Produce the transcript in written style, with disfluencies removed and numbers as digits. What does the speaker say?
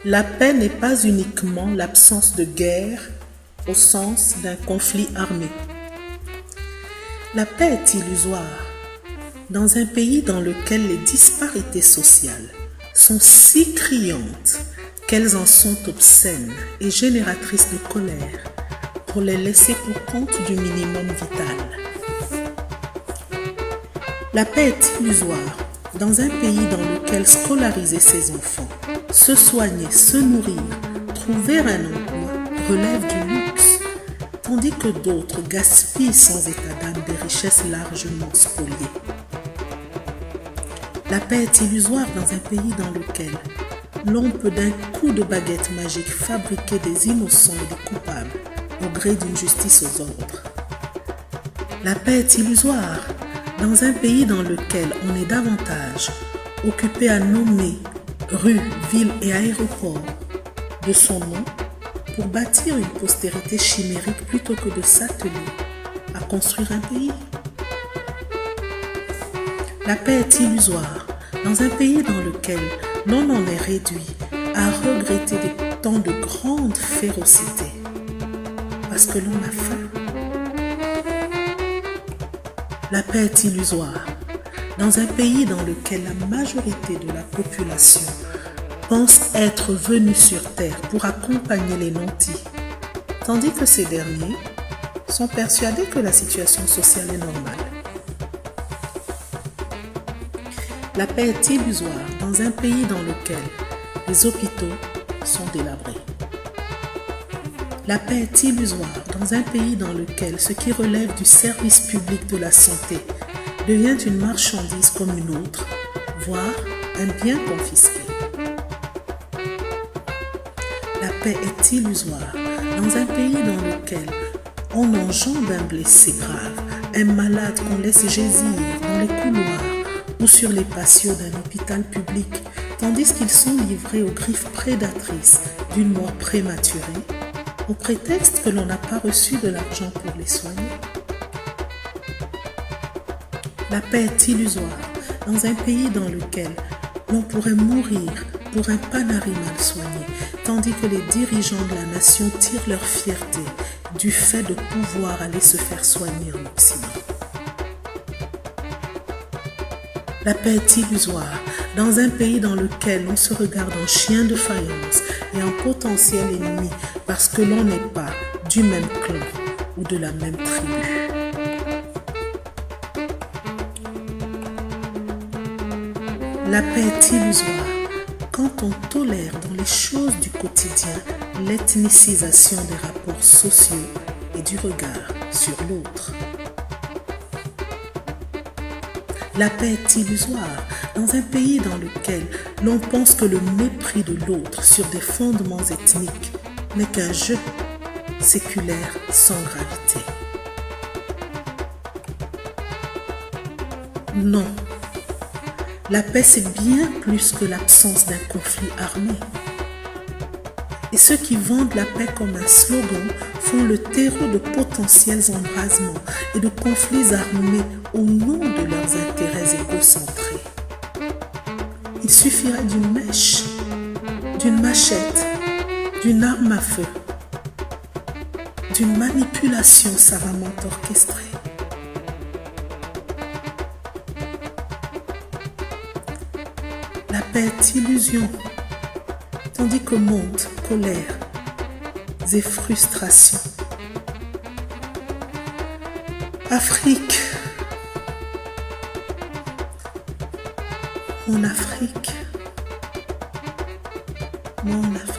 La paix n'est pas uniquement l'absence de guerre au sens d'un conflit armé. La paix est illusoire dans un pays dans lequel les disparités sociales sont si criantes qu'elles en sont obscènes et génératrices de colère pour les laisser pour compte du minimum vital. La paix est illusoire dans un pays dans lequel scolariser ses enfants, se soigner, se nourrir, trouver un emploi relève du luxe, tandis que d'autres gaspillent sans état d'âme des richesses largement spoliées. La paix est illusoire dans un pays dans lequel l'on peut d'un coup de baguette magique fabriquer des innocents et des coupables au gré d'une justice aux ordres. La paix est illusoire dans un pays dans lequel on est davantage occupé à nommer rues, villes et aéroports de son nom pour bâtir une postérité chimérique plutôt que de s'atteler à construire un pays. La paix est illusoire dans un pays dans lequel l'on en est réduit à regretter des temps de grande férocité parce que l'on a faim. La paix est illusoire dans un pays dans lequel la majorité de la population pense être venue sur Terre pour accompagner les nantis, tandis que ces derniers sont persuadés que la situation sociale est normale. La paix est illusoire dans un pays dans lequel les hôpitaux sont délabrés. La paix est illusoire dans un pays dans lequel ce qui relève du service public de la santé devient une marchandise comme une autre, voire un bien confisqué. La paix est illusoire dans un pays dans lequel on enjambe un blessé grave, un malade qu'on laisse gésir dans les couloirs ou sur les patios d'un hôpital public, tandis qu'ils sont livrés aux griffes prédatrices d'une mort prématurée, au prétexte que l'on n'a pas reçu de l'argent pour les soigner. La paix est illusoire dans un pays dans lequel l'on pourrait mourir pour un panari mal soigné, tandis que les dirigeants de la nation tirent leur fierté du fait de pouvoir aller se faire soigner en Occident. La paix est illusoire dans un pays dans lequel on se regarde en chien de faïence et en potentiel ennemi parce que l'on n'est pas du même clan ou de la même tribu. La paix est illusoire quand on tolère dans les choses du quotidien l'ethnicisation des rapports sociaux et du regard sur l'autre. La paix est illusoire dans un pays dans lequel l'on pense que le mépris de l'autre sur des fondements ethniques n'est qu'un jeu séculaire sans gravité. Non, la paix c'est bien plus que l'absence d'un conflit armé. Et ceux qui vendent la paix comme un slogan font le terreau de potentiels embrasements et de conflits armés au nom de leurs intérêts égocentrés. Il suffirait d'une mèche, d'une machette, d'une arme à feu, d'une manipulation savamment orchestrée. La paix est illusion, tandis que montent colère et frustration. Afrique, mon Afrique, mon Afrique.